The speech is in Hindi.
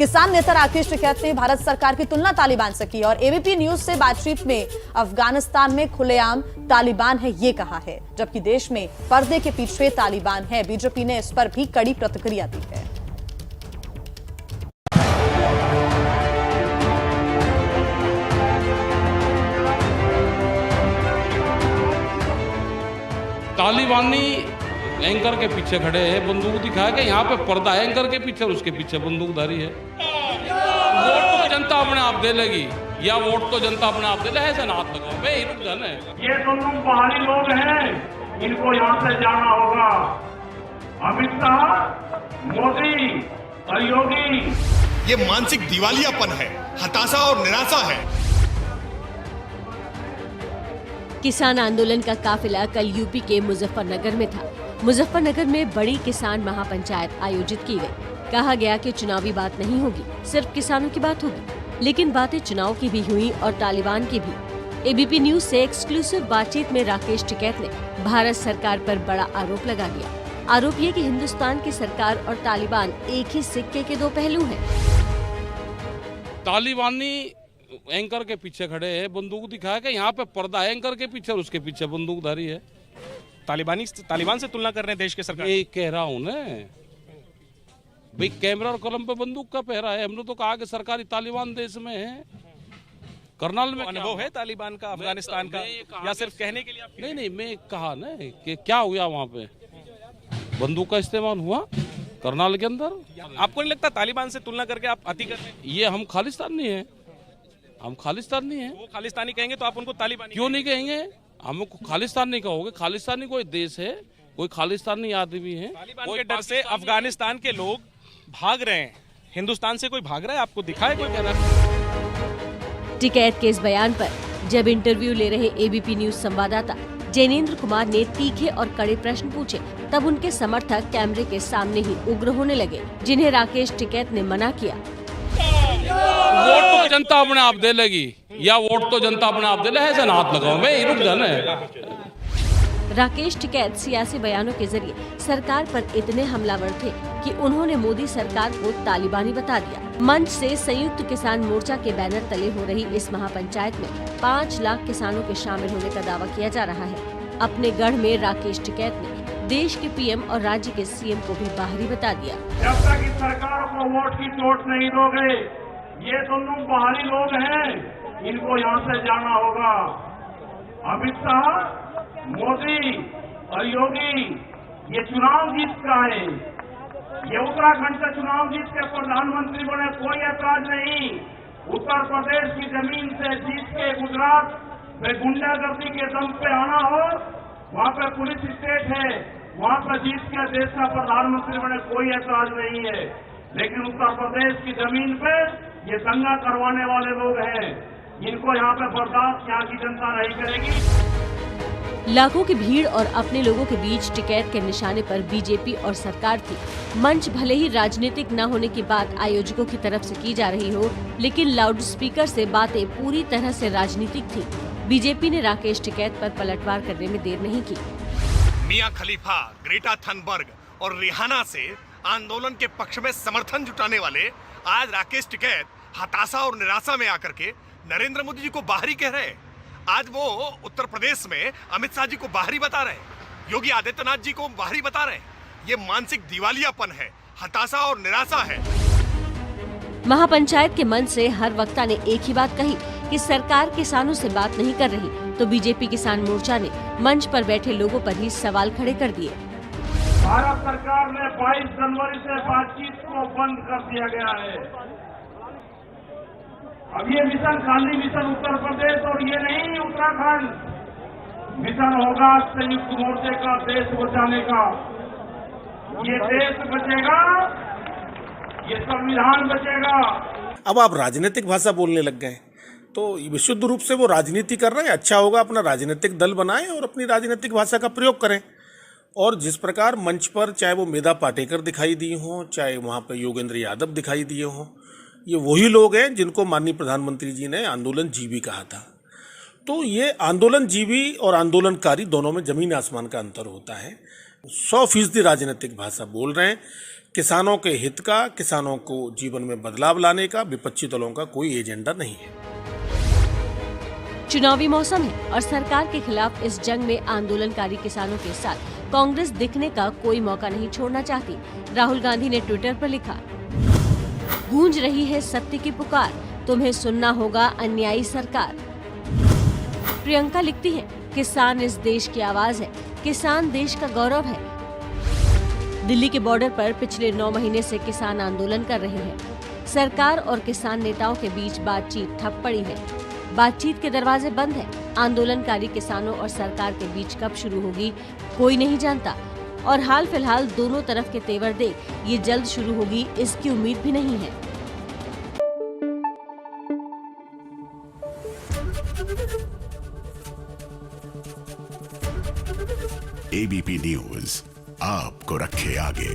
किसान नेता राकेश टिकैत ने भारत सरकार की तुलना तालिबान से की और एबीपी न्यूज से बातचीत में अफगानिस्तान में खुलेआम तालिबान है ये कहा है, जबकि देश में पर्दे के पीछे तालिबान है। बीजेपी ने इस पर भी कड़ी प्रतिक्रिया दी है। तालिबानी एंकर के पीछे खड़े हैं, बंदूक दिखाया कि यहाँ पे पर्दा है एंकर के पीछे और उसके पीछे बंदूकधारी है। वोट तो जनता अपने आप दे लेगी, या वोट तो जनता अपने आप दे ले, ऐसे ना हाथ लगाओ। मैं रुक जाना है, ये दोनों बाहरी लोग हैं, इनको यहाँ से जाना होगा। अमित शाह, मोदी और योगी, ये मानसिक दिवालियापन है, हताशा और निराशा है। किसान आंदोलन का काफिला कल यूपी के मुजफ्फरनगर में था। मुजफ्फरनगर में बड़ी किसान महापंचायत आयोजित की गई। कहा गया कि चुनावी बात नहीं होगी, सिर्फ किसानों की बात होगी। लेकिन बातें चुनाव की भी हुई और तालिबान की भी। एबीपी न्यूज से एक्सक्लूसिव बातचीत में राकेश टिकैत ने भारत सरकार पर बड़ा आरोप लगा दिया। आरोप ये कि हिंदुस्तान की सरकार और तालिबान एक ही सिक्के के दो पहलू हैं। तालिबानी एंकर के पीछे खड़े हैं, बंदूक दिखाया कि यहाँ पे पर्दा है एंकर के पीछे और उसके पीछे बंदूकधारी है। तालिबान से तुलना कर रहे हैं देश के सरकार। ये कह रहा हूँ ना भाई, कैमरा और कलम पे बंदूक का पहरा है। हमने तो कहा कि सरकारी तालिबान देश में है। करनाल में अनुभव है तालिबान का, अफगानिस्तान का, या सिर्फ कहने के लिए आप? नहीं, मैं कहा ना कि क्या हुआ वहाँ पे, बंदूक का इस्तेमाल हुआ करनाल के अंदर। आपको नहीं लगता तालिबान से तुलना करके आप अति कर रहे हैं? ये हम खालिस्तानी है, हम खालिस्तानी है। वो खालिस्तानी कहेंगे तो आप उनको तालिबानी क्यों नहीं कहेंगे? हम खालिस्तान नहीं कहोगे। खालिस्तानी कोई देश है, कोई खालिस्तानी आदमी है। तालिबान के डर से अफगानिस्तान के लोग भाग रहे हैं, हिंदुस्तान से कोई भाग रहा है? आपको दिखा है कोई कह रहा है? टिकैत के इस बयान पर जब इंटरव्यू ले रहे एबीपी न्यूज संवाददाता जैनेन्द्र कुमार ने तीखे और कड़े प्रश्न पूछे, तब उनके समर्थक कैमरे के सामने ही उग्र होने लगे, जिन्हें राकेश टिकैत ने मना किया। वोट तो जनता अपने आप दे लेगी, या वोट तो जनता अपने आप दे ले, ऐसे ना हाथ लगाओ। मैं रुक जाना है। राकेश टिकैत सियासी बयानों के जरिए सरकार पर इतने हमलावर थे कि उन्होंने मोदी सरकार को तालिबानी बता दिया। मंच से संयुक्त किसान मोर्चा के बैनर तले हो रही इस महापंचायत में 5 लाख किसानों के शामिल होने का दावा किया जा रहा है। अपने गढ़ में राकेश टिकैत ने देश के पीएम और राज्य के सीएम को भी बाहरी बता दिया। जब तक इस सरकार को वोट की चोट नहीं दोगे, ये दोनों बाहरी लोग हैं, इनको यहाँ से जाना होगा। अमित शाह, मोदी और योगी, ये चुनाव जीत का है। ये उत्तराखंड से चुनाव जीत के प्रधानमंत्री बने, कोई ऐतराज नहीं। उत्तर प्रदेश की जमीन से जीत के गुजरात में गुंडागर्दी के दम पे आना हो, वहाँ पे पुलिस स्टेट है, वहाँ पर जीत के देश का प्रधानमंत्री बने, कोई ऐतराज नहीं है। लेकिन उत्तर प्रदेश की जमीन पे ये दंगा करवाने वाले लोग हैं, इनको यहाँ पे बर्दाश्त यहाँ की जनता नहीं करेगी। लाखों की भीड़ और अपने लोगों के बीच टिकैत के निशाने पर बीजेपी और सरकार थी। मंच भले ही राजनीतिक न होने की बात आयोजकों की तरफ से की जा रही हो, लेकिन लाउडस्पीकर से बातें पूरी तरह से राजनीतिक थी। बीजेपी ने राकेश टिकैत पर पलटवार करने में देर नहीं की। मियां खलीफा, ग्रेटा थनबर्ग और रिहाना से आंदोलन के पक्ष में समर्थन जुटाने वाले आज राकेश टिकैत हताशा और निराशा में आकर के नरेंद्र मोदी जी को बाहरी कह रहे हैं। आज वो उत्तर प्रदेश में अमित शाह जी को बाहरी बता रहे हैं, योगी आदित्यनाथ जी को बाहरी बता रहे हैं। ये मानसिक दिवालियापन है, हताशा और निराशा है। महापंचायत के मंच से हर वक्ता ने एक ही बात कही कि सरकार किसानों से बात नहीं कर रही, तो बीजेपी किसान मोर्चा ने मंच पर बैठे लोगों पर ही सवाल खड़े कर दिए। भारत सरकार ने 22 जनवरी से बातचीत को बंद कर दिया गया है। अब ये मिशन खाली मिशन उत्तर प्रदेश और ये नहीं उत्तराखंड, मिशन होगा संयुक्त मोर्चे का देश बचाने का। ये देश बचेगा, ये संविधान बचेगा। अब आप राजनीतिक भाषा बोलने लग गए, तो विशुद्ध रूप से वो राजनीति कर रहे हैं। अच्छा होगा अपना राजनीतिक दल बनाएं और अपनी राजनीतिक भाषा का प्रयोग करें। और जिस प्रकार मंच पर चाहे वो मेधा पाटेकर दिखाई दी हों, चाहे वहाँ पर योगेंद्र यादव दिखाई दिए हों, ये वही लोग हैं जिनको माननीय प्रधानमंत्री जी ने आंदोलन जीवी कहा था। तो ये आंदोलन जीवी और आंदोलनकारी दोनों में जमीन आसमान का अंतर होता है। 100% राजनीतिक भाषा बोल रहे हैं, किसानों के हित का, किसानों को जीवन में बदलाव लाने का विपक्षी दलों का कोई एजेंडा नहीं है। चुनावी मौसम है और सरकार के खिलाफ इस जंग में आंदोलनकारी किसानों के साथ कांग्रेस दिखने का कोई मौका नहीं छोड़ना चाहती। राहुल गांधी ने ट्विटर पर लिखा, गूंज रही है सत्य की पुकार, तुम्हें सुनना होगा अन्यायी सरकार। प्रियंका लिखती है, किसान इस देश की आवाज है, किसान देश का गौरव है। दिल्ली के बॉर्डर पर पिछले 9 महीने से किसान आंदोलन कर रहे हैं। सरकार और किसान नेताओं के बीच बातचीत ठप पड़ी है। बातचीत के दरवाजे बंद है। आंदोलनकारी किसानों और सरकार के बीच कब शुरू होगी कोई नहीं जानता और हाल फिलहाल दोनों तरफ के तेवर देख ये जल्द शुरू होगी इसकी उम्मीद भी नहीं है। एबीपी न्यूज आपको रखे आगे।